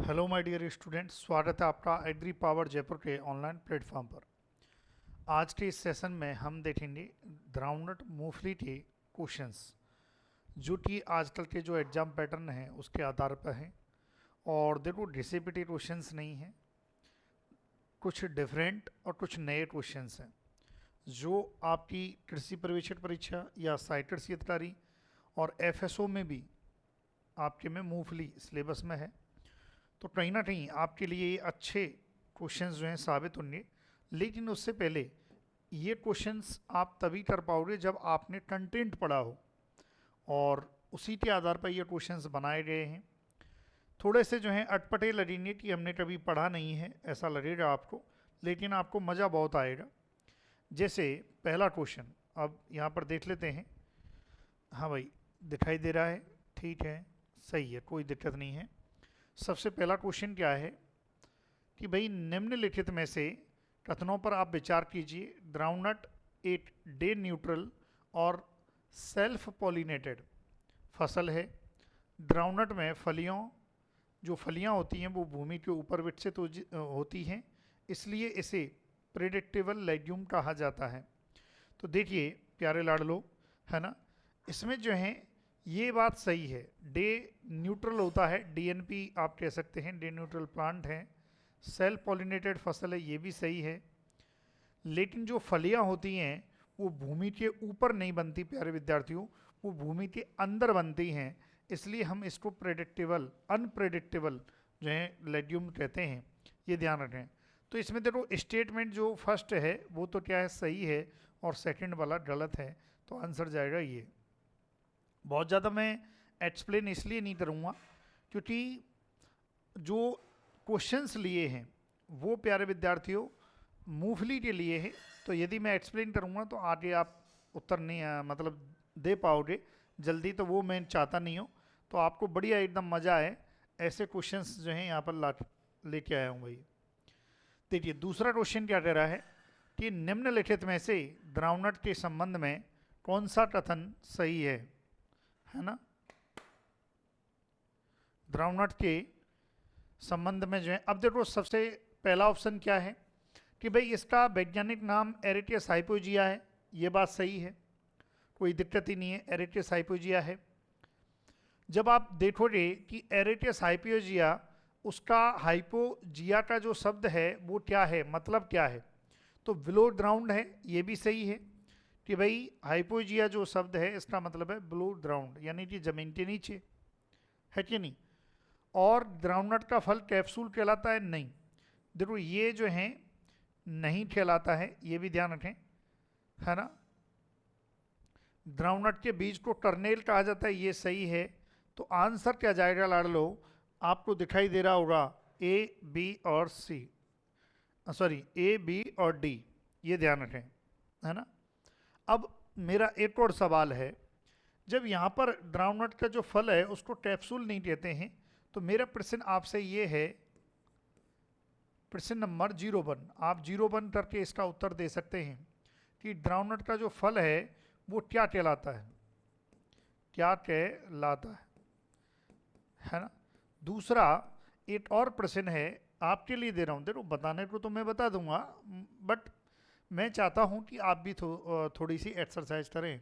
Hello my dear students, स्वागत है आपका एग्री पावर जयपुर के ऑनलाइन प्लेटफॉर्म पर। आज के इस सेशन में हम देखेंगे ग्राउंडनट मूंगफली के क्वेश्चंस जो कि आजकल के जो एग्जाम पैटर्न हैं उसके आधार पर हैं। और देखो रिपीटेड क्वेश्चंस नहीं हैं, कुछ डिफरेंट और कुछ नए क्वेश्चंस हैं जो आपकी कृषि प्रवेशक परीक्षा या साइट कृषि अधिकारी और एफएसओ में भी आपके में मूंगफली सिलेबस में है। तो कहीं ना कहीं आपके लिए ये अच्छे क्वेश्चंस जो हैं साबित होंगे। लेकिन उससे पहले ये क्वेश्चंस आप तभी कर पाओगे जब आपने कंटेंट पढ़ा हो, और उसी के आधार पर ये क्वेश्चंस बनाए गए हैं। थोड़े से जो हैं अटपटे लगेंगे कि हमने कभी पढ़ा नहीं है ऐसा लगेगा आपको, लेकिन आपको मज़ा बहुत आएगा। जैसे पहला क्वेश्चन अब यहाँ पर देख लेते हैं। हाँ भाई, दिखाई दे रहा है, ठीक है, सही है, कोई दिक्कत नहीं है। सबसे पहला क्वेश्चन क्या है कि भाई निम्नलिखित में से कथनों पर आप विचार कीजिए। ग्राउंडनट एक डे न्यूट्रल और सेल्फ पॉलिनेटेड फसल है। ग्राउंडनट में जो फलियां होती हैं वो भूमि के ऊपर विकसित होती हैं, इसलिए इसे प्रेडिक्टेबल लेग्यूम कहा जाता है। तो देखिए प्यारे लाडलो, है ना, इसमें जो है ये बात सही है, डे न्यूट्रल होता है, डीएनपी आप कह सकते हैं, डे न्यूट्रल प्लांट है। सेल्फ पॉलिनेटेड फसल है, ये भी सही है। लेकिन जो फलियां होती हैं वो भूमि के ऊपर नहीं बनती प्यारे विद्यार्थियों, वो भूमि के अंदर बनती हैं, इसलिए हम इसको प्रेडिक्टेबल अनप्रेडिक्टेबल जो है लेग्यूम कहते हैं, ये ध्यान रखें। तो इसमें देखो स्टेटमेंट जो फर्स्ट है वो तो क्या है, सही है, और सेकंड वाला गलत है, तो आंसर जाएगा ये। बहुत ज़्यादा मैं एक्सप्लेन इसलिए नहीं करूँगा क्योंकि जो क्वेश्चंस लिए हैं वो प्यारे विद्यार्थियों मूंगफली के लिए है। तो यदि मैं एक्सप्लेन करूँगा तो आगे आप उत्तर नहीं मतलब दे पाओगे जल्दी, तो वो मैं चाहता नहीं हूँ। तो आपको बढ़िया एकदम मज़ा आए ऐसे क्वेश्चंस जो हैं यहाँ पर ला लेके आया हूँ भाई। देखिए दूसरा क्वेश्चन क्या कह रहा है कि निम्नलिखित में से ग्राउंडनट के संबंध में कौन सा कथन सही है ना। ग्राउंडनट के संबंध में जो है, अब देखो सबसे पहला ऑप्शन क्या है कि भाई इसका वैज्ञानिक नाम एरेटियस हाइपोजिया है, ये बात सही है, कोई दिक्कत ही नहीं है, एरेटियस हाइपोजिया है। जब आप देखोगे कि एरेटियस हाइपोजिया, उसका हाइपोजिया का जो शब्द है वो क्या है, मतलब क्या है, तो बिलो ग्राउंड है, ये भी सही है कि भाई हाइपोजिया जो शब्द है इसका मतलब है बिलो ग्राउंड, यानी कि जमीन के नीचे, है कि नहीं। और ग्राउंडनट का फल कैप्सूल कहलाता है, नहीं, देखो ये जो है नहीं कहलाता है, ये भी ध्यान रखें, है ना। ग्राउंडनट के बीज को टर्नेल कहा जाता है, ये सही है। तो आंसर क्या जाएगा लाडलो, आपको दिखाई दे रहा होगा ए बी और सी, सॉरी ए बी और डी, ये ध्यान रखें, है ना। अब मेरा एक और सवाल है, जब यहाँ पर ग्राउंडनट का जो फल है उसको कैप्सूल नहीं कहते हैं, तो मेरा प्रश्न आपसे ये है, प्रश्न नंबर 01, आप 01 करके इसका उत्तर दे सकते हैं कि ग्राउंडनट का जो फल है वो क्या कहलाता है, क्या कहलाता है ना। दूसरा एक और प्रश्न है आपके लिए दे रहा हूँ, देखो बताने को तो मैं बता दूंगा, बट मैं चाहता हूँ कि आप भी थोड़ी सी एक्सरसाइज करें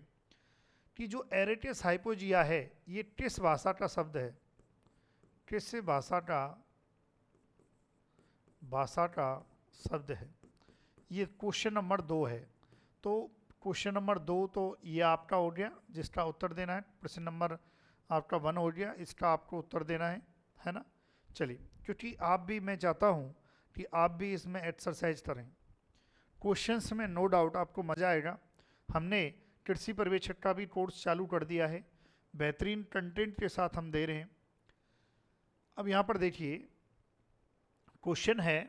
कि जो एरेटियस हाइपोजिया है ये किस भाषा का शब्द है, किस भाषा का शब्द है। ये क्वेश्चन नंबर 2 है। तो क्वेश्चन नंबर 2 तो ये आपका हो गया जिसका उत्तर देना है, प्रश्न नंबर आपका 1 हो गया, इसका आपको उत्तर देना है ना। चलिए, क्योंकि आप भी, मैं चाहता हूँ कि आप भी इसमें एक्सरसाइज करें, क्वेश्चंस में नो डाउट आपको मज़ा आएगा। हमने कृषि पर्यवेक्षक का भी कोर्स चालू कर दिया है, बेहतरीन कंटेंट के साथ हम दे रहे हैं। अब यहाँ पर देखिए क्वेश्चन है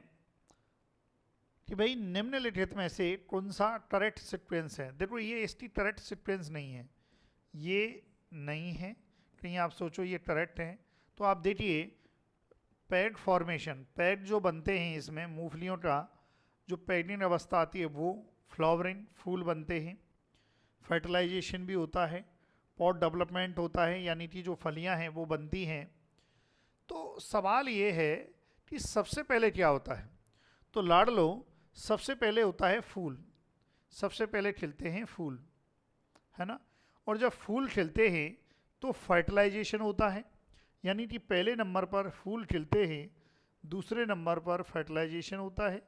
कि भाई निम्नलिखित में से कौन सा करेक्ट सीक्वेंस है। देखो ये इसकी करेक्ट सीक्वेंस नहीं है, ये नहीं है, कहीं आप सोचो ये करेक्ट है। तो आप देखिए पैड फॉर्मेशन, पैड जो बनते हैं इसमें मूंगफलियों का, जो पैडिंग अवस्था आती है वो फ्लावरिंग, फूल बनते हैं, फर्टिलाइजेशन भी होता है, पॉट डेवलपमेंट होता है, यानी कि जो फलियां हैं वो बनती हैं। तो सवाल ये है कि सबसे पहले क्या होता है। तो लाडलो, सबसे पहले होता है फूल, सबसे पहले खिलते हैं फूल, है ना। और जब फूल खिलते हैं तो फर्टिलाइजेशन होता है, यानी कि पहले नंबर पर फूल खिलते हैं, दूसरे नंबर पर फर्टिलाइजेशन होता है,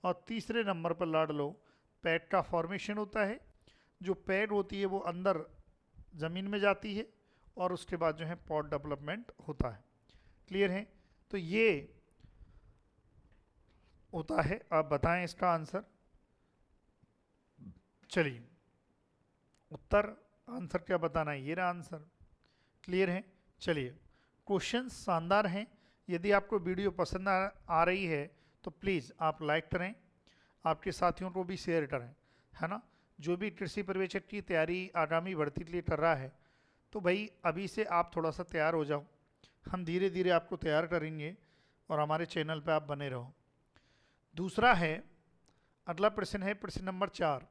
और तीसरे नंबर पर लाडलो पैड का फॉर्मेशन होता है। जो पैड होती है वो अंदर ज़मीन में जाती है, और उसके बाद जो है पॉट डेवलपमेंट होता है। क्लियर है। तो ये होता है। आप बताएं इसका आंसर। चलिए, उत्तर आंसर क्या बताना है, ये रहा आंसर। क्लियर है। चलिए, क्वेश्चन शानदार हैं। यदि आपको वीडियो पसंद आ रही है तो प्लीज़ आप लाइक करें, आपके साथियों को भी शेयर करें, है ना। जो भी कृषि पर्यवेक्षक की तैयारी आगामी भर्ती के लिए कर रहा है, तो भाई अभी से आप थोड़ा सा तैयार हो जाओ। हम धीरे धीरे आपको तैयार करेंगे, और हमारे चैनल पे आप बने रहो। दूसरा है, अगला प्रश्न है प्रश्न नंबर 4।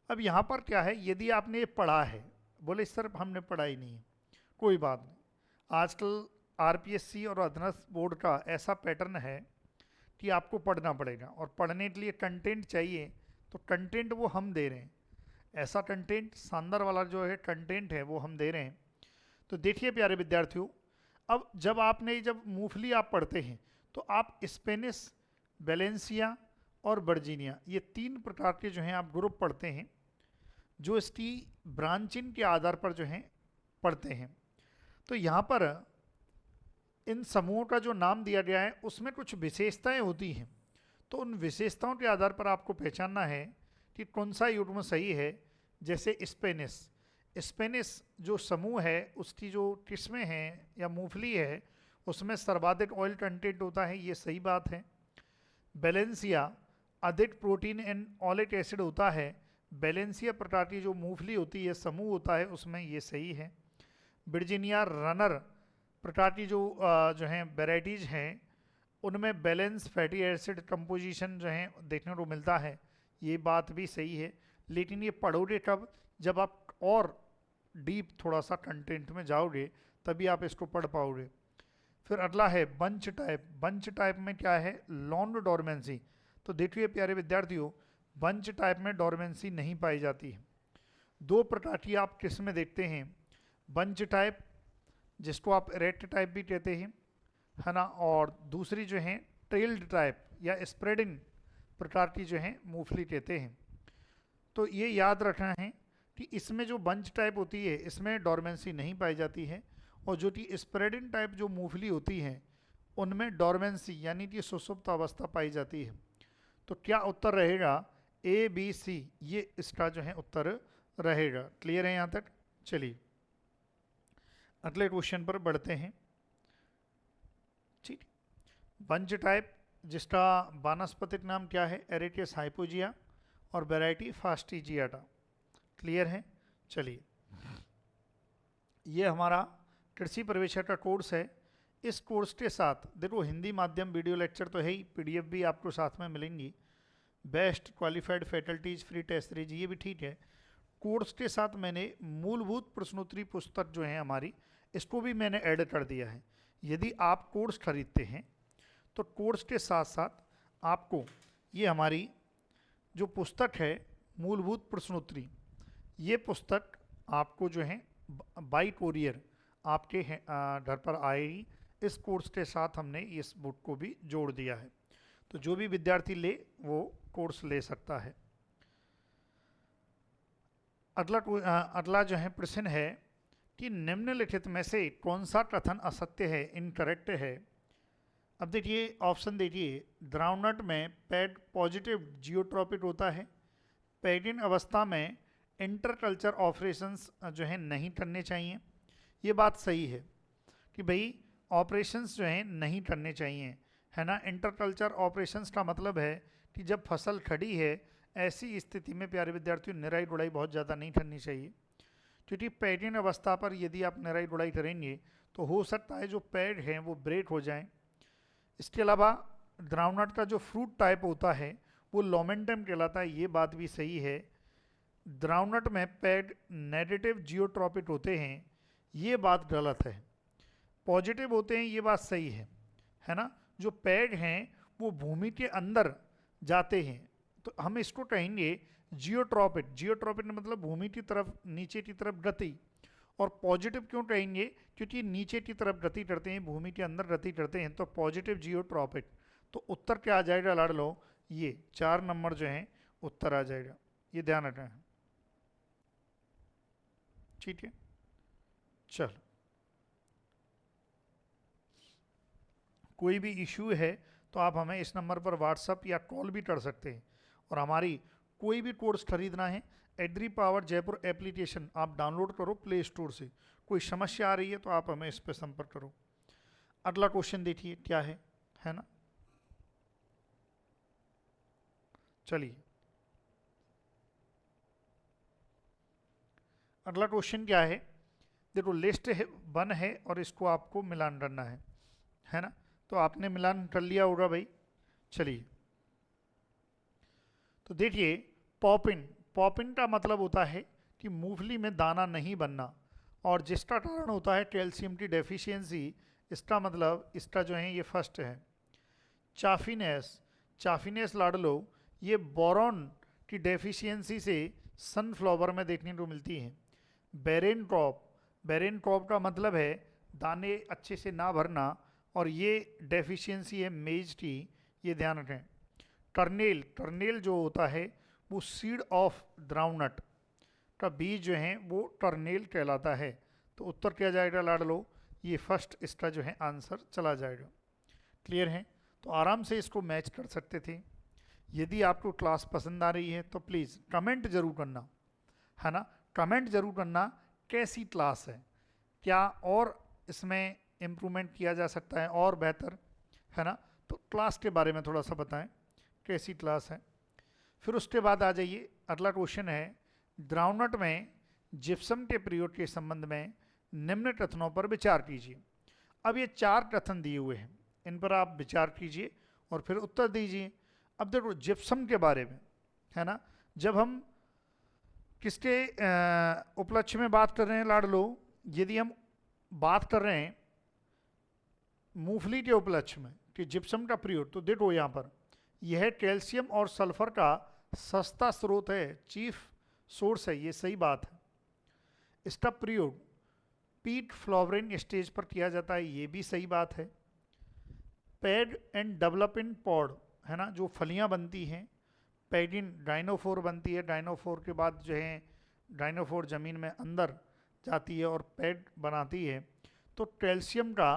अब यहाँ पर क्या है, यदि आपने ये पढ़ा है, बोले सर हमने पढ़ा ही नहीं है, कोई बात नहीं। आजकल आरपीएससी और अधीनस्थ बोर्ड का ऐसा पैटर्न है कि आपको पढ़ना पड़ेगा, और पढ़ने के लिए कंटेंट चाहिए, तो कंटेंट वो हम दे रहे हैं। ऐसा कंटेंट शानदार वाला जो है कंटेंट है वो हम दे रहे हैं। तो देखिए प्यारे विद्यार्थियों, अब जब मूंगफली आप पढ़ते हैं तो आप स्पेनिश, बैलेंसिया और वर्जीनिया, ये 3 प्रकार के जो हैं आप ग्रुप पढ़ते हैं, जो इसकी ब्रांचिंग के आधार पर जो हैं पढ़ते हैं। तो यहाँ पर इन समूहों का जो नाम दिया गया है उसमें कुछ विशेषताएं होती हैं। तो उन विशेषताओं के आधार पर आपको पहचानना है कि कौन सा युग्म सही है। जैसे स्पेनिश, स्पेनिश जो समूह है उसकी जो किस्में हैं या मूंगफली है, उसमें सर्वाधिक ऑयल कंटेंट होता है, ये सही बात है। बैलेंसिया, अधिक प्रोटीन एंड ऑलिक एसिड होता है। बैलेंसिया प्रकार की जो मूंगफली होती है, समूह होता है, उसमें ये सही है। वर्जीनिया रनर प्रकार की जो हैं वेराइटीज़ हैं, उनमें बैलेंस फैटी एसिड कंपोजिशन जो है देखने को मिलता है, ये बात भी सही है। लेकिन ये पढ़ोगे कब, जब आप और डीप थोड़ा सा कंटेंट में जाओगे, तभी आप इसको पढ़ पाओगे। फिर अगला है बंच टाइप। बंच टाइप में क्या है, लॉन्ग डोरमेंसी। तो देखिए प्यारे विद्यार्थियों, बंच टाइप में डोरमेंसी नहीं पाई जाती है। 2 प्रकार की आप किस्में देखते हैं, बंच टाइप जिसको आप रेड टाइप भी कहते हैं, है ना, और दूसरी जो है ट्रेल्ड टाइप या स्प्रेडिंग प्रकार की जो है मूंगफली कहते हैं। तो ये याद रखना है कि इसमें जो बंच टाइप होती है इसमें डोरमेंसी नहीं पाई जाती है, और जो कि स्प्रेडिंग टाइप जो मूंगफली होती है उनमें डोरमेंसी यानी कि सुसुप्त अवस्था पाई जाती है। तो क्या उत्तर रहेगा, ए बी सी, ये इसका जो है उत्तर रहेगा। क्लियर है यहाँ तक। चलिए अगले क्वेश्चन पर बढ़ते हैं। ठीक, बंच टाइप जिसका वानस्पतिक नाम क्या है, एरेटियस हाइपोजिया, और वैरायटी फास्टिजियाटा। क्लियर है। चलिए, ये हमारा कृषि पर्यवेक्षक का कोर्स है। इस कोर्स के साथ देखो, हिंदी माध्यम वीडियो लेक्चर तो है ही, पीडीएफ भी आपको साथ में मिलेंगी, best qualified faculties, free test series, ये भी ठीक है। कोर्स के साथ मैंने मूलभूत प्रश्नोत्तरी पुस्तक जो है हमारी, इसको भी मैंने ऐड कर दिया है। यदि आप कोर्स खरीदते हैं तो कोर्स के साथ साथ आपको ये हमारी जो पुस्तक है मूलभूत प्रश्नोत्तरी, ये पुस्तक आपको जो है बाई कोरियर आपके घर पर आएगी। इस कोर्स के साथ हमने इस बुक को भी जोड़ दिया है, तो जो भी विद्यार्थी ले वो कोर्स ले सकता है। अगला जो है प्रश्न है कि निम्नलिखित में से कौन सा कथन असत्य है, इनकरेक्ट है। अब देखिए ऑप्शन देखिए, ग्राउंडनट में पैड पॉजिटिव जियोट्रॉपिक होता है। पैडिन अवस्था में इंटरकल्चर ऑपरेशंस जो है नहीं करने चाहिए। ये बात सही है कि भाई ऑपरेशंस जो हैं नहीं करने चाहिए, है ना। इंटरकल्चर ऑपरेशंस का मतलब है कि जब फसल खड़ी है ऐसी स्थिति में प्यारे विद्यार्थियों निराई गुड़ाई बहुत ज़्यादा नहीं करनी चाहिए, क्योंकि पैडिन अवस्था पर यदि आप निराई गुड़ाई करेंगे तो हो सकता है जो पैड हैं वो ब्रेक हो जाएं। इसके अलावा ग्राउंडनट का जो फ्रूट टाइप होता है वो लोमेंटम कहलाता है, ये बात भी सही है। ग्राउंडनट में पैड नेगेटिव जियोट्रॉपिक होते हैं, ये बात गलत है। पॉजिटिव होते हैं, ये बात सही है ना। जो पैड हैं वो भूमि के अंदर जाते हैं, तो हम इसको कहेंगे जियोट्रॉपिक। जियोट्रॉपिक मतलब भूमि की तरफ, नीचे की तरफ गति। और पॉजिटिव क्यों कहेंगे? क्योंकि नीचे की तरफ गति करते हैं, भूमि के अंदर गति करते हैं, तो पॉजिटिव जियोट्रॉपिक। तो उत्तर क्या आ जाएगा लाड़ लो? ये 4 नंबर जो है उत्तर आ जाएगा, ये ध्यान रखना है। ठीक है, चल कोई भी इशू है तो आप हमें इस नंबर पर व्हाट्सअप या कॉल भी कर सकते हैं। और हमारी कोई भी कोर्स खरीदना है, एग्री पावर जयपुर एप्लीकेशन आप डाउनलोड करो प्ले स्टोर से। कोई समस्या आ रही है तो आप हमें इस पर संपर्क करो। अगला क्वेश्चन देखिए क्या है ना। चलिए अगला क्वेश्चन क्या है, देखो लिस्ट है 1 है और इसको आपको मिलान करना है ना। तो आपने मिलान कर लिया होगा भाई। चलिए तो देखिए, पॉपिन, पॉपिन का मतलब होता है कि मूंगफली में दाना नहीं बनना, और जिसका कारण होता है कैल्शियम की डेफिशिएंसी। इसका मतलब इसका जो है ये फर्स्ट है। चाफिनेस, चाफिनेस लाडलो, ये बोरॉन की डेफिशिएंसी से सनफ्लावर में देखने को मिलती है। बेरेन क्रॉप, बेरेन क्रॉप का मतलब है दाने अच्छे से ना भरना, और ये डेफिशिएंसी है मेज की, ये ध्यान रखें। टर्नेल, टर्नेल जो होता है वो सीड ऑफ ग्राउंडनट का बीज जो है वो टर्नेल कहलाता है। तो उत्तर क्या जाएगा लाडलो? ये फर्स्ट इसका जो है आंसर चला जाएगा। क्लियर है? तो आराम से इसको मैच कर सकते थे। यदि आपको क्लास पसंद आ रही है तो प्लीज़ कमेंट जरूर करना, है ना। कमेंट जरूर करना कैसी क्लास है, क्या और इसमें इम्प्रूवमेंट किया जा सकता है और बेहतर, है ना। तो क्लास के बारे में थोड़ा सा बताएं कैसी क्लास है। फिर उसके बाद आ जाइए, अगला क्वेश्चन है ग्राउंडनट में जिप्सम के प्रयोग के संबंध में निम्न कथनों पर विचार कीजिए। अब ये 4 कथन दिए हुए हैं, इन पर आप विचार कीजिए और फिर उत्तर दीजिए। अब देखो जिप्सम के बारे में, है ना, जब हम किसके उपलक्ष्य में बात कर रहे हैं लाडलो? यदि हम बात कर रहे हैं मूंगफली के उपलक्ष्य में कि जिप्सम का प्रयोग, तो देखो यहाँ पर यह कैल्शियम और सल्फर का सस्ता स्रोत है, चीफ सोर्स है, ये सही बात है। इसका प्रयोग पीट फ्लावरिंग स्टेज पर किया जाता है, ये भी सही बात है। पैड एंड डेवलपिंग पॉड, है ना, जो फलियां बनती हैं, पैडिन डाइनोफोर बनती है, डाइनोफोर के बाद जो है डाइनोफोर ज़मीन में अंदर जाती है और पैड बनाती है। तो कैल्शियम का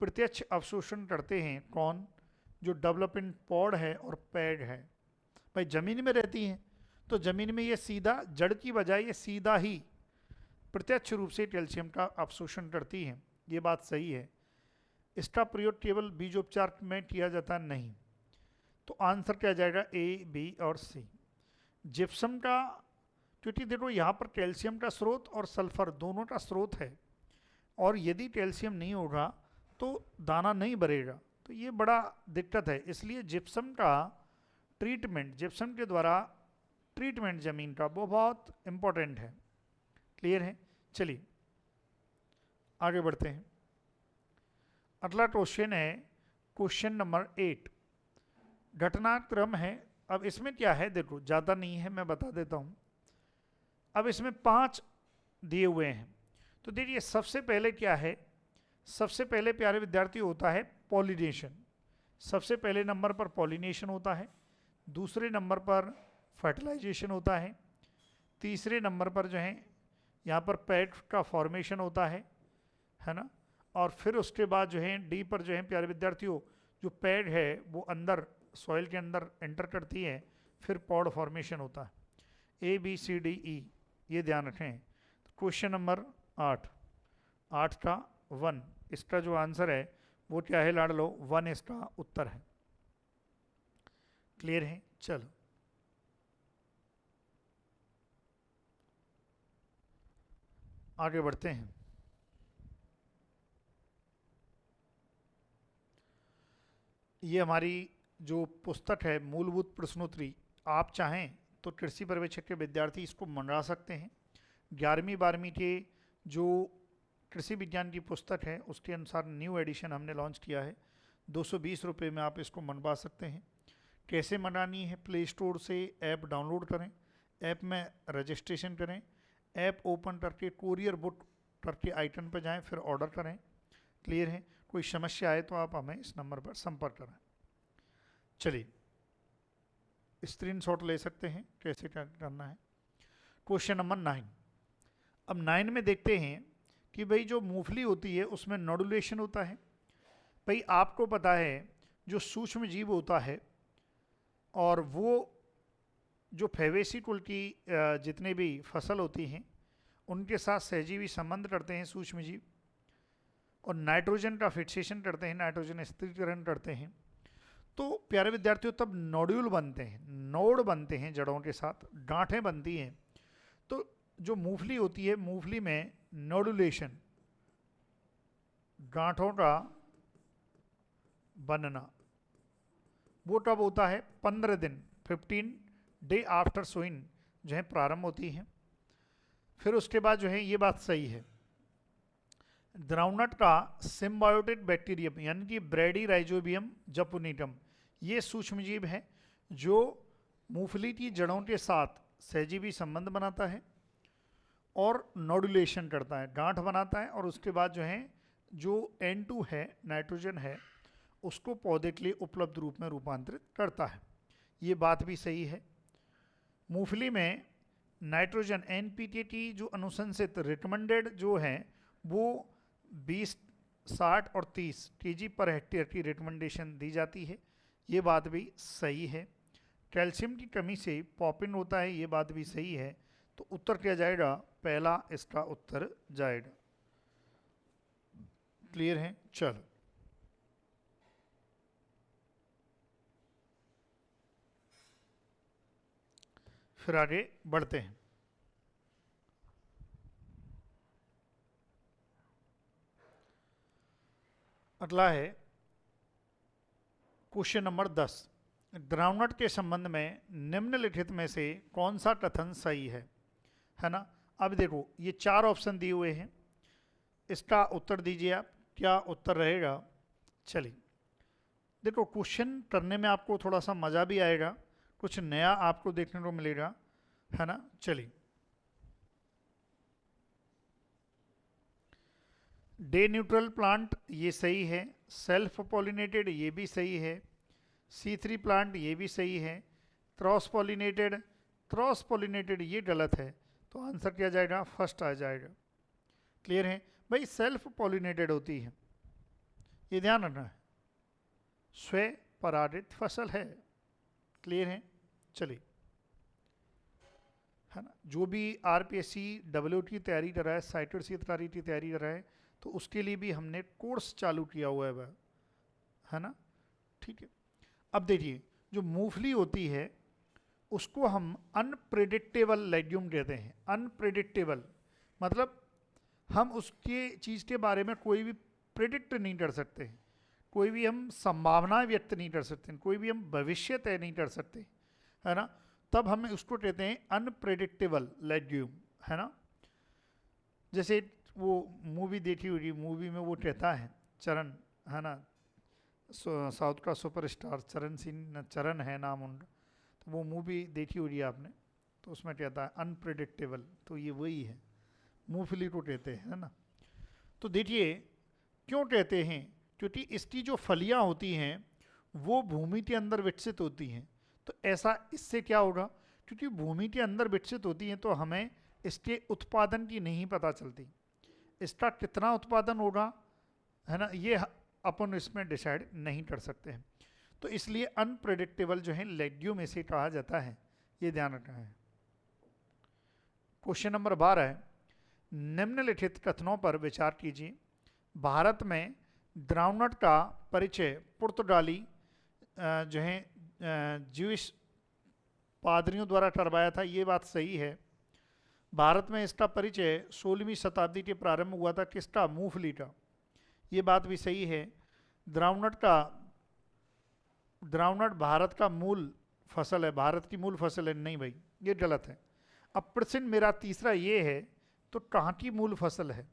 प्रत्यक्ष अवशोषण करते हैं कौन? जो डेवलपिंग पॉड है और पैड है। भाई ज़मीन में रहती हैं तो ज़मीन में ये सीधा, जड़ की बजाय ये सीधा ही प्रत्यक्ष रूप से कैल्शियम का अवशोषण करती हैं, ये बात सही है। इसका प्रयोग केवल बीजोपचार में किया जाता नहीं। तो आंसर क्या जाएगा? ए, बी और सी। जिप्सम का, क्योंकि देखो यहाँ पर कैल्शियम का स्रोत और सल्फर दोनों का स्रोत है, और यदि कैल्शियम नहीं होगा तो दाना नहीं भरेगा, तो ये बड़ा दिक्कत है। इसलिए जिप्सम का ट्रीटमेंट, जिप्सम के द्वारा ट्रीटमेंट ज़मीन का, वो बहुत इम्पोर्टेंट है। क्लियर है? चलिए आगे बढ़ते हैं। अगला क्वेश्चन है क्वेश्चन नंबर 8, घटनाक्रम है। अब इसमें क्या है, देखो ज़्यादा नहीं है, मैं बता देता हूँ। अब इसमें 5 दिए हुए हैं, तो देखिए सबसे पहले क्या है, सबसे पहले प्यारे विद्यार्थी होता है पॉलिनेशन। सबसे पहले नंबर पर पॉलिनेशन होता है, दूसरे नंबर पर फर्टिलाइजेशन होता है, तीसरे नंबर पर जो है यहाँ पर पैड का फॉर्मेशन होता है ना। और फिर उसके बाद जो है डी पर जो है प्यारे विद्यार्थियों, जो पैड है वो अंदर सॉइल के अंदर एंटर करती है, फिर पॉड फॉर्मेशन होता है। A B C D E, ये ध्यान रखें। तो क्वेश्चन नंबर 8, 8 का 1, इसका जो आंसर है वो क्या है लाड लो? 1 इसका उत्तर है। क्लियर है? चलो आगे बढ़ते हैं। ये हमारी जो पुस्तक है मूलभूत प्रश्नोत्तरी, आप चाहें तो कृषि पर्यवेक्षक के विद्यार्थी इसको मंगा सकते हैं। 11वीं 12वीं के जो कृषि विज्ञान की पुस्तक है, उसके अनुसार न्यू एडिशन हमने लॉन्च किया है। 220 रुपये में आप इसको मंगवा सकते हैं। कैसे मंगानी है? प्ले स्टोर से ऐप डाउनलोड करें, ऐप में रजिस्ट्रेशन करें, ऐप ओपन करके कुरियर बुक करके आइटम पर जाएं, फिर ऑर्डर करें। क्लियर है? कोई समस्या आए तो आप हमें इस नंबर पर संपर्क करें। चलिए, स्क्रीनशॉट ले सकते हैं कैसे करना है। Question number 9। अब 9 में देखते हैं कि भाई जो मूंगफली होती है उसमें नोडुलेशन होता है। भाई आपको पता है जो सूक्ष्म जीव होता है और वो जो फेवेसी कुल की जितने भी फसल होती हैं उनके साथ सहजीवी संबंध करते हैं सूक्ष्म जीव, और नाइट्रोजन का फिक्सेशन करते हैं, नाइट्रोजन स्थिरीकरण करते हैं। तो प्यारे विद्यार्थियों, तब नोड्यूल बनते हैं, नोड बनते हैं जड़ों के साथ, गांठें बनती हैं। तो जो मूंगफली होती है, मूंगफली में नोडुलेशन, गांठों का बनना, वो कब होता है? 15 दिन, 15 डे आफ्टर सोइंग जो है प्रारंभ होती है। फिर उसके बाद जो है, ये बात सही है, ग्राउंडनट का सिम्बायोटिक बैक्टीरियम यानी कि ब्रेडी राइजोबियम जपुनिटम, ये सूक्ष्मजीव है जो मूंगफली की जड़ों के साथ सहजीवी संबंध बनाता है और नोडुलेशन करता है, गांठ बनाता है, और उसके बाद जो है जो N2 है, नाइट्रोजन है, उसको पौधे के लिए उपलब्ध रूप में रूपांतरित करता है। ये बात भी सही है। मूंगफली में नाइट्रोजन NPK जो अनुशंसित रिकमेंडेड जो है वो 20, 60 और 30 kg पर हेक्टेयर की रिकमेंडेशन दी जाती है। ये बात भी सही है। कैल्शियम की कमी से पॉपिन होता है, ये बात भी सही है। तो उत्तर क्या जाएगा? पहला इसका उत्तर जाएगा। क्लियर है? चलो, फिर आगे बढ़ते हैं। अगला है क्वेश्चन नंबर 10। ग्राउंडनट के संबंध में निम्नलिखित में से कौन सा कथन सही है ना? अब देखो, ये 4 ऑप्शन दिए हुए हैं, इसका उत्तर दीजिए आप, क्या उत्तर रहेगा? चलिए, देखो क्वेश्चन करने में आपको थोड़ा सा मज़ा भी आएगा, कुछ नया आपको देखने को मिलेगा, है ना? चलिए, डे न्यूट्रल प्लांट ये सही है, सेल्फ पॉलिनेटेड ये भी सही है, C3 प्लांट ये भी सही है, क्रॉस पॉलिनेटेड ये गलत है। तो आंसर क्या जाएगा? फर्स्ट आ जाएगा। क्लियर है भाई? सेल्फ पॉलिनेटेड होती है, ये ध्यान रखना है, स्वयं परागित फसल है। क्लियर है? चलिए, है ना? जो भी RPSC WT की तैयारी कर रहा है, साइटेड सी की तैयारी कर रहा है, तो उसके लिए भी हमने कोर्स चालू किया हुआ है ना? ठीक है। अब देखिए, जो मूंगफली होती है उसको हम अनप्रेडिक्टेबल लेग्यूम कहते हैं। अनप्रेडिक्टेबल मतलब हम उसके चीज़ के बारे में कोई भी प्रेडिक्ट नहीं कर सकते, कोई भी हम संभावना व्यक्त नहीं कर सकते, कोई भी हम भविष्य तय नहीं कर सकते, है ना? तब हम उसको कहते हैं अनप्रेडिक्टेबल लेग्यूम, है ना? जैसे वो मूवी देखी हुई, मूवी में वो कहता है चरण, है ना? साउथ का सुपरस्टार चरण सिंह, चरण है नाम उनका, तो वो मूवी देखी हुई है आपने, तो उसमें कहता है अनप्रेडिक्टेबल, तो ये वही है, मूंगफली को कहते हैं, है ना? तो देखिए क्यों कहते हैं, क्योंकि इसकी जो फलियां होती हैं वो भूमि के अंदर विकसित होती हैं। तो ऐसा इससे क्या होगा, क्योंकि भूमि के अंदर विकसित होती हैं तो हमें इसके उत्पादन की नहीं पता चलती, इसका कितना उत्पादन होगा, है ना, ये अपन इसमें डिसाइड नहीं कर सकते हैं। तो इसलिए अनप्रेडिक्टेबल जो है लेग्यूम इसे कहा जाता है, ये ध्यान रखना है। क्वेश्चन नंबर 12 है, निम्नलिखित कथनों पर विचार कीजिए। भारत में ग्राउंडनट का परिचय पुर्तगाली जो है ज्यूइश पादरियों द्वारा करवाया था, ये बात सही है। भारत में इसका परिचय 16वीं शताब्दी के प्रारंभ हुआ था, किसका? मूंगफली का, ये बात भी सही है। ग्राउंडनट भारत का मूल फसल है, भारत की मूल फसल है, नहीं भाई ये गलत है। अब प्रश्न मेरा तीसरा ये है, तो कहाँ की मूल फसल है?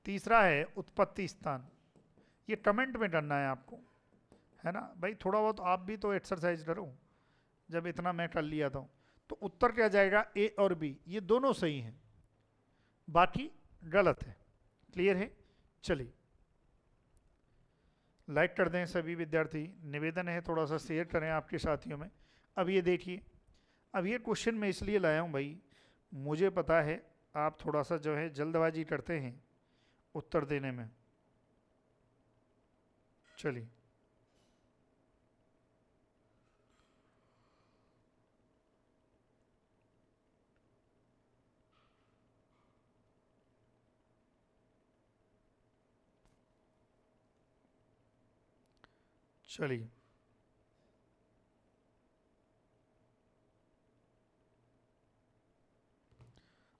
तीसरा है उत्पत्ति स्थान। ये कमेंट में करना है आपको, है ना भाई, थोड़ा बहुत आप भी तो एक्सरसाइज करो। जब इतना मैं कर लिया था तो उत्तर क्या जाएगा, ए और बी, ये दोनों सही हैं, बाकी गलत है। क्लियर है? चलिए लाइक कर दें सभी विद्यार्थी, निवेदन है थोड़ा सा शेयर करें आपके साथियों में। अब ये देखिए, अब ये क्वेश्चन मैं इसलिए लाया हूँ भाई, मुझे पता है आप थोड़ा सा जो है जल्दबाजी करते हैं उत्तर देने में। चलिए चलिए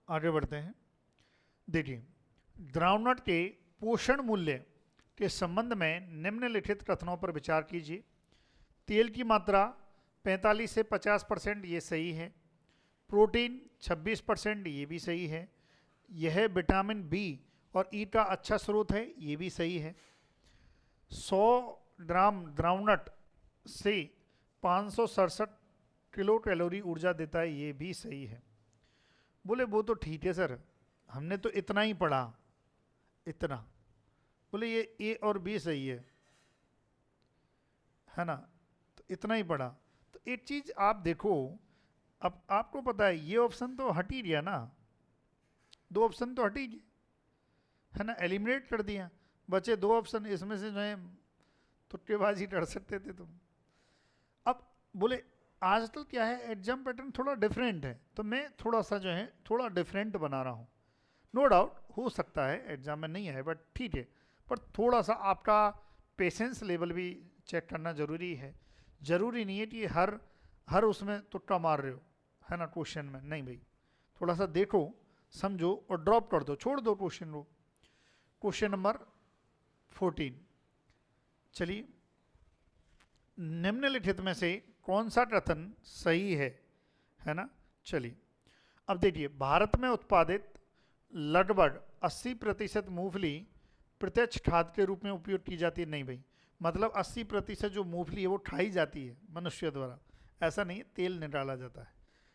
आगे बढ़ते हैं। देखिए, ग्राउंडनट के पोषण मूल्य के संबंध में निम्नलिखित कथनों पर विचार कीजिए। तेल की मात्रा 45 से 50%, ये सही है। प्रोटीन 26%, ये भी सही है। यह विटामिन बी और ई का अच्छा स्रोत है, ये भी सही है। 100 ग्राम ग्राउंडनट से 567 किलो कैलोरी ऊर्जा देता है, ये भी सही है। बोले वो तो ठीक है सर, हमने तो इतना ही पढ़ा, इतना। बोले ये ए और बी सही है ना, तो इतना ही पढ़ा। तो एक चीज आप देखो, अब आपको पता है ये ऑप्शन तो हट ही गया ना, 2 ऑप्शन तो हट ही गए, है ना, एलिमिनेट कर दिया, बचे 2 ऑप्शन। इसमें से जो है तुक्केबाजी कर सकते थे तुम। अब बोले आजकल क्या है, एग्जाम पैटर्न थोड़ा डिफरेंट है, तो मैं थोड़ा सा जो है थोड़ा डिफरेंट बना रहा हूँ। नो डाउट हो सकता है एग्जाम में नहीं है, बट ठीक है, पर थोड़ा सा आपका पेशेंस लेवल भी चेक करना ज़रूरी है। ज़रूरी नहीं है कि हर उसमें तुक्का मार रहे हो, है ना, क्वेश्चन में। नहीं भाई, थोड़ा सा देखो, समझो और ड्रॉप कर दो, छोड़ दो क्वेश्चन को। क्वेश्चन नंबर 14, चलिए, निम्नलिखित में से कौन सा कथन सही है ना। चलिए अब देखिए, भारत में उत्पादित लगभग 80% मूंगफली प्रत्यक्ष खाद्य के रूप में उपयोग की जाती है। नहीं भाई, मतलब 80% जो मूंगफली है वो खाई जाती है मनुष्य द्वारा, ऐसा नहीं है, तेल निकाला जाता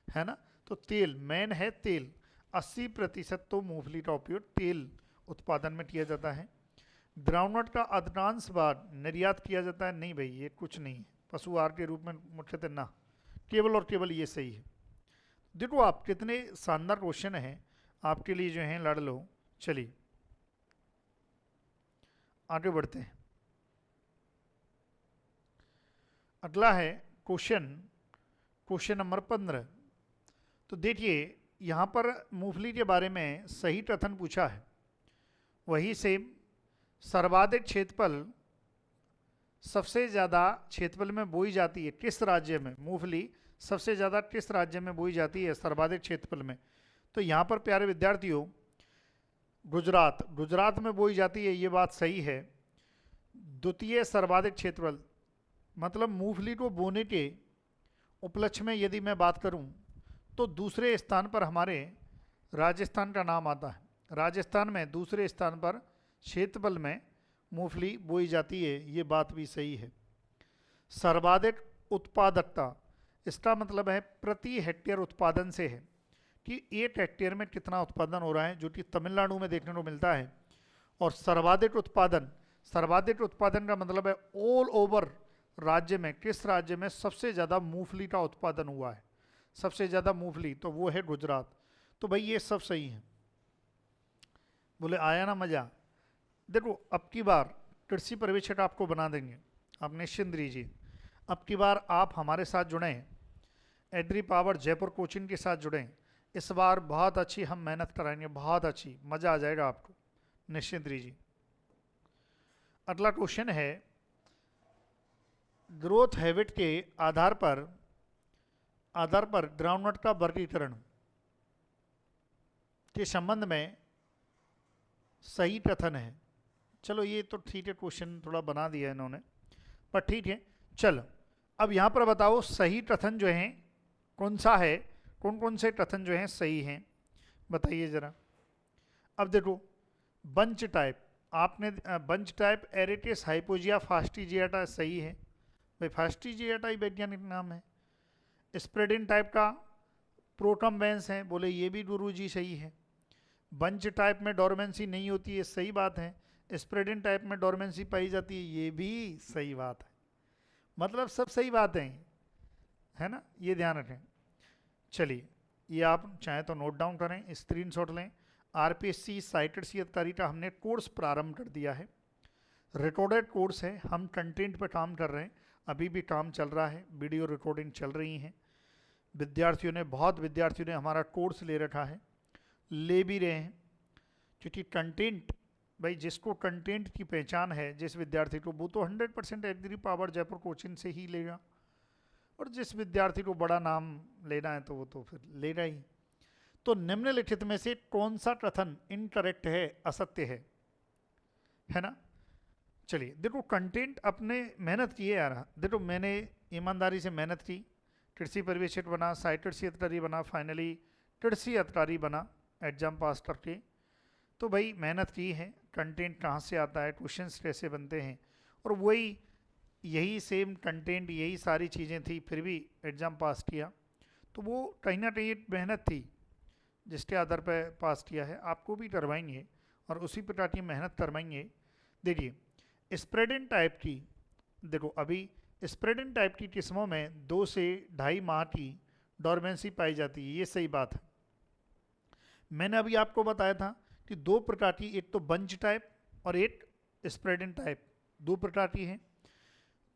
है ना। तो तेल मेन है, तेल 80% तो मूंगफली का उपयोग तेल उत्पादन में किया जाता है। ग्राउंडनट का अधिकांश भाग निर्यात किया जाता है। नहीं भाई, ये कुछ नहीं है, पशु आहार के रूप में मुख्यतः ना, केवल और केवल ये सही है। देखो आप कितने शानदार क्वेश्चन है आपके लिए जो है, लड़ लो। चलिए आगे बढ़ते हैं। अगला है क्वेश्चन नंबर 15। तो देखिए यहाँ पर मूंगफली के बारे में सही कथन पूछा है। वही सेम सर्वाधिक क्षेत्रफल, सबसे ज़्यादा क्षेत्रफल में बोई जाती है किस राज्य में, मूंगफली सबसे ज़्यादा किस राज्य में बोई जाती है सर्वाधिक क्षेत्रफल में। तो यहाँ पर प्यारे विद्यार्थियों, गुजरात में बोई जाती है, ये बात सही है। द्वितीय सर्वाधिक क्षेत्रफल, मतलब मूंगफली को बोने के उपलक्ष्य में यदि मैं बात करूं, तो दूसरे स्थान पर हमारे राजस्थान का नाम आता है। राजस्थान में दूसरे स्थान पर क्षेत्रफल में मूंगफली बोई जाती है, ये बात भी सही है। सर्वाधिक उत्पादकता, इसका मतलब है प्रति हेक्टेयर उत्पादन से है कि 1 हेक्टेयर में कितना उत्पादन हो रहा है, जो कि तमिलनाडु में देखने को मिलता है। और सर्वाधिक उत्पादन का मतलब है ऑल ओवर राज्य में, किस राज्य में सबसे ज़्यादा मूंगफली का उत्पादन हुआ है, सबसे ज़्यादा मूंगफली, तो वो है गुजरात। तो भाई ये सब सही है। बोले आया ना मज़ा। देखो अब की बार कृषि पर्यवेक्षक आपको बना देंगे, आप निश्चिंत रहिए। अब की बार आप हमारे साथ जुड़ें, एग्री पावर जयपुर कोचिंग के साथ जुड़ें। इस बार बहुत अच्छी हम मेहनत कराएंगे, बहुत अच्छी, मज़ा आ जाएगा आपको, निश्चिंत रहिए। अगला क्वेश्चन है, ग्रोथ हैबिट के आधार पर ग्राउंडनट का वर्गीकरण के संबंध में सही कथन है। चलो ये तो ठीक है, क्वेश्चन थोड़ा बना दिया है इन्होंने, पर ठीक है। चलो अब यहाँ पर बताओ सही कथन जो है कौन सा है, कौन कौन से कथन जो हैं सही हैं, बताइए ज़रा। अब देखो, बंच टाइप, आपने बंच टाइप एरेटिस हाइपोजिया फास्टिजियाटा सही है भाई, फास्टिजियाटा ही वैज्ञानिक नाम है। स्प्रेडिन टाइप का प्रोटम वेंस है, बोले ये भी गुरुजी सही है। बंच टाइप में डोरमेंसी नहीं होती है, सही बात है। स्प्रेडिन टाइप में डोरमेंसी पाई जाती है, ये भी सही बात है। मतलब सब सही बातें हैं, है ना, ये ध्यान रखें। चलिए, ये आप चाहें तो नोट डाउन करें, स्क्रीनशॉट लें। आरपीएससी साइटेड सी अधिकारी का हमने कोर्स प्रारंभ कर दिया है, रिकॉर्डेड कोर्स है, हम कंटेंट पर काम कर रहे हैं, अभी भी काम चल रहा है, वीडियो रिकॉर्डिंग चल रही है। बहुत विद्यार्थियों ने हमारा कोर्स ले रखा है, ले भी रहे हैं, क्योंकि कंटेंट, भाई जिसको कंटेंट की पहचान है जिस विद्यार्थी को, वो तो 100% एग्री पावर जयपुर कोचिंग से ही लेगा, और जिस विद्यार्थी को बड़ा नाम लेना है तो वो तो फिर लेगा ही। तो निम्नलिखित में से कौन सा कथन इनकरेक्ट है, असत्य है ना। चलिए देखो, कंटेंट अपने मेहनत की है यार, देखो मैंने ईमानदारी से मेहनत की, कृषि परिवेक्षक बना, साइटेड सी अधिकारी बना, फाइनली कृषि अधिकारी बना एग्जाम पास करके। तो भाई मेहनत की है, कंटेंट कहाँ से आता है, क्वेश्चंस कैसे बनते हैं, और वही यही सेम कंटेंट, यही सारी चीज़ें थी, फिर भी एग्ज़ाम पास किया। तो वो कहीं ना कहीं एक मेहनत थी जिसके आधार पर पास किया है, आपको भी करवाएंगे और उसी प्रकार की मेहनत करवाएंगे। देखिए स्प्रेडिन टाइप की, देखो अभी स्प्रेडिन टाइप की किस्मों में 2 से 2.5 माह की डोरमेंसी पाई जाती है, ये सही बात है। मैंने अभी आपको बताया था कि 2 प्रकार की, एक तो बंच टाइप और एक स्प्रेडिन टाइप, 2 प्रकार की है।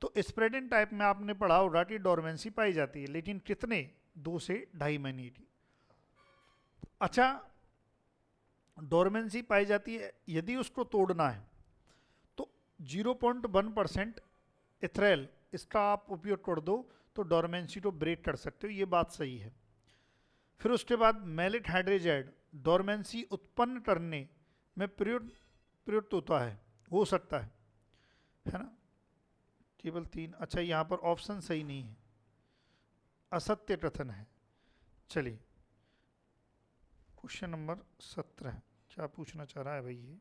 तो स्प्रेडिन टाइप में आपने पढ़ा होगा कि डोरमेंसी पाई जाती है, लेकिन कितने, 2 से 2.5 महीने की। अच्छा, डोरमेंसी पाई जाती है, यदि उसको तोड़ना है तो 0.1% इथ्रेल इसका आप उपयोग कर दो, तो डोरमेंसी को ब्रेक कर सकते हो, ये बात सही है। फिर उसके बाद मैलिट हाइड्रेजाइड डोरमेंसी उत्पन्न करने में प्रयुक्त होता है, हो सकता है ना। केवल 3, अच्छा यहाँ पर ऑप्शन सही नहीं है, असत्य कथन है। चलिए क्वेश्चन नंबर 17 क्या पूछना चाह रहा है भाई,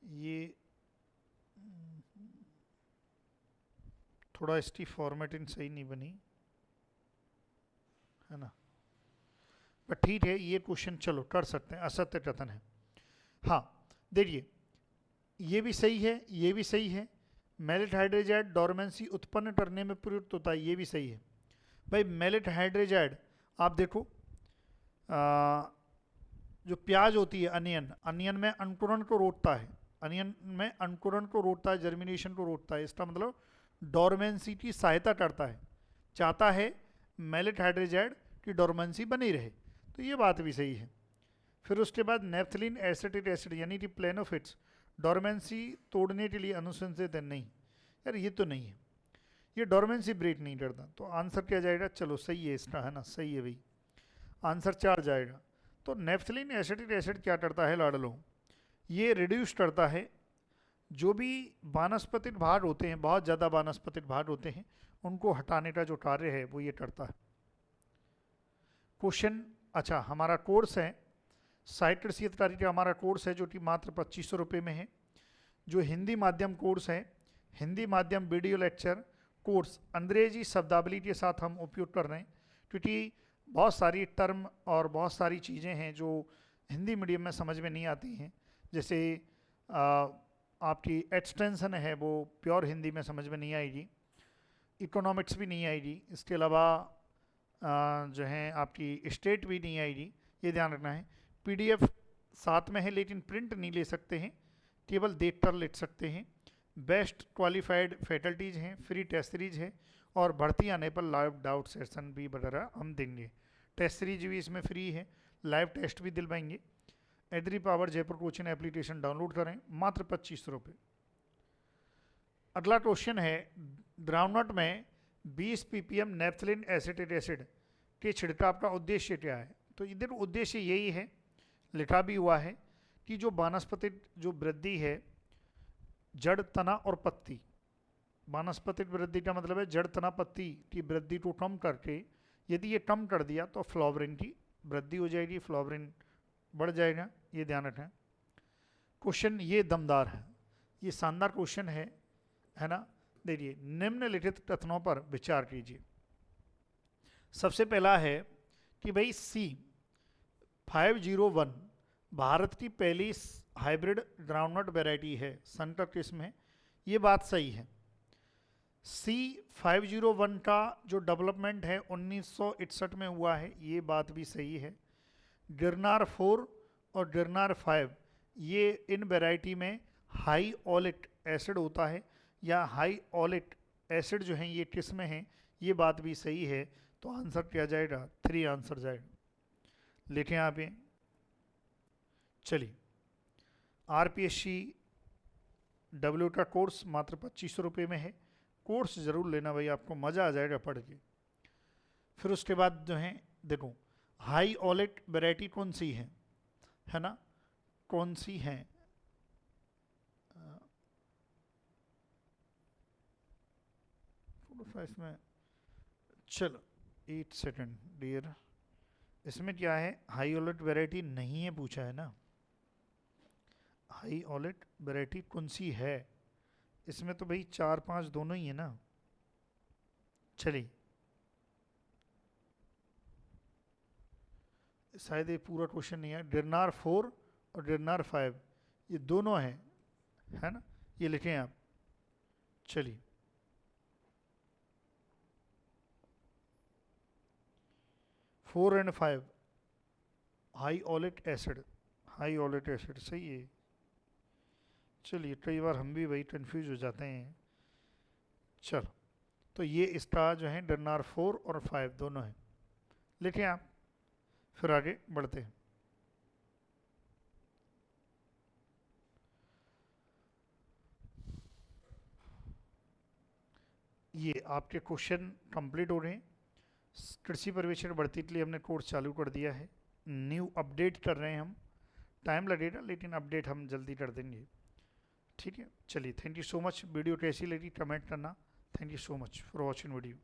ये थोड़ा इसकी फॉर्मेटिंग सही नहीं बनी है ना, पर ठीक है, ये क्वेश्चन चलो कर सकते हैं, असत्य कथन है। हाँ देखिए, ये भी सही है, ये भी सही है। मैलिट हाइड्रेजाइड डोरमेंसी उत्पन्न करने में प्रयुक्त होता है, ये भी सही है। भाई मैलिट हाइड्रेजाइड आप देखो, जो प्याज होती है, अनियन, अनियन में अंकुरण को रोकता है, अनियन में अंकुरण को रोकता है, जर्मिनेशन को रोकता है, इसका मतलब डोरमेंसी की सहायता करता है, चाहता है मैलिट हाइड्रेजाइड की डोरमेंसी बनी रहे, तो ये बात भी सही है। फिर उसके बाद नेफ्थलीन एसिटिक एसिड यानी कि प्लेनोफिट्स डोरमेंसी तोड़ने के लिए अनुशंसित है, नहीं यार ये तो नहीं है, ये डोरमेंसी ब्रेक नहीं करता, तो आंसर क्या जाएगा, चलो सही है इसका, है ना, सही है भाई, आंसर 4 जाएगा। तो नेफ्थलीन एसिटिक एसिड क्या करता है लाडलो, ये रिड्यूस करता है, जो भी वानस्पतिक भाग होते हैं, बहुत ज़्यादा वानस्पतिक भाग होते हैं, उनको हटाने का जो कार्य है वो ये करता है। क्वेश्चन, अच्छा हमारा कोर्स है साइटेड सी अधिकारी का, हमारा कोर्स है जो कि मात्र 2500 रुपये में है, जो हिंदी माध्यम कोर्स है, हिंदी माध्यम वीडियो लेक्चर कोर्स अंग्रेजी शब्दावली के साथ हम उपयोग कर रहे हैं, क्योंकि बहुत सारी टर्म और बहुत सारी चीज़ें हैं जो हिंदी मीडियम में समझ में नहीं आती हैं, जैसे आपकी एक्सटेंशन है वो प्योर हिंदी में समझ में नहीं आएगी, इकोनॉमिक्स भी नहीं आएगी, इसके अलावा जो है आपकी स्टेट भी नहीं आएगी, ये ध्यान रखना है। पीडीएफ साथ में है लेकिन प्रिंट नहीं ले सकते हैं, केवल देख कर लिख सकते हैं। बेस्ट क्वालिफाइड फैकल्टीज हैं, फ्री टेस्ट सीरीज है, और भर्ती आने पर लाइव डाउट सेशन भी वगैरह हम देंगे, टेस्ट सीरीज भी इसमें फ्री है, लाइव टेस्ट भी दिलवाएंगे। Agri power Jaipur coaching application download करें, मात्र 2500 रुपये। अगला क्वेश्चन है, ग्राउंडनट में 20 ppm नेफ्थलिन एसिटिक एसिड के छिड़काव का उद्देश्य क्या है, तो इधर उद्देश्य यही है, लिखा भी हुआ है कि जो वानस्पतिक जो वृद्धि है, जड़, तना और पत्ती, वानस्पतिक वृद्धि का मतलब है जड़, तना, पत्ती की वृद्धि को कम करके, यदि ये कम कर दिया तो फ्लावरिंग की वृद्धि हो जाएगी, फ्लोवरिन बढ़ जाएगा, ये ध्यान रखें। क्वेश्चन ये दमदार है, ये शानदार क्वेश्चन है ना। देखिए, निम्नलिखित कथनों पर विचार कीजिए। सबसे पहला है कि भाई C501 भारत की पहली हाइब्रिड ग्राउंडनट वैरायटी है, संकर किस्म है, ये बात सही है। C501 का जो डेवलपमेंट है 1961 में हुआ है, ये बात भी सही है। गिरनार 4 और गिरनार 5 ये इन वैरायटी में हाई ओलिक एसिड होता है, या हाई ओलिक एसिड जो है ये किस्में हैं, ये बात भी सही है। तो आंसर क्या जाएगा? 3 आंसर जाएगा। लिखें आप ये। चलिए, RPSC W का कोर्स मात्र 2500 रुपये में है। कोर्स ज़रूर लेना भाई, आपको मज़ा आ जाएगा पढ़ के। फिर उसके बाद जो है देखो, हाई ओलेट वैरायटी कौन सी है ना, कौन सी है? में चलो 8 सेकेंड डियर, इसमें क्या है? हाई ओलेट वैरायटी नहीं है पूछा है ना। हाई ओलेट वैरायटी कौन सी है? इसमें तो भाई 4-5 दोनों ही है ना। चलिए, शायद ये पूरा क्वेश्चन नहीं है। गिरनार 4 और गिरनार 5 ये दोनों हैं, है ना, ये लिखें आप। चलिए, four and 5 high OLED acid, high OLED acid सही है। चलिए, कई बार हम भी वही कंफ्यूज हो जाते हैं। चलो, तो ये इसका जो है गिरनार 4 और 5 दोनों हैं, लिखें आप। फिर आगे बढ़ते हैं। ये आपके क्वेश्चन कंप्लीट हो रहे हैं। कृषि पर्यवेक्षण बढ़ती के लिए हमने कोर्स चालू कर दिया है, न्यू अपडेट कर रहे हैं हम। टाइम लगेगा लेकिन अपडेट हम जल्दी कर देंगे, ठीक है। चलिए, thank you so much. Video कैसी लगी कमेंट करना। Thank you so much for watching video.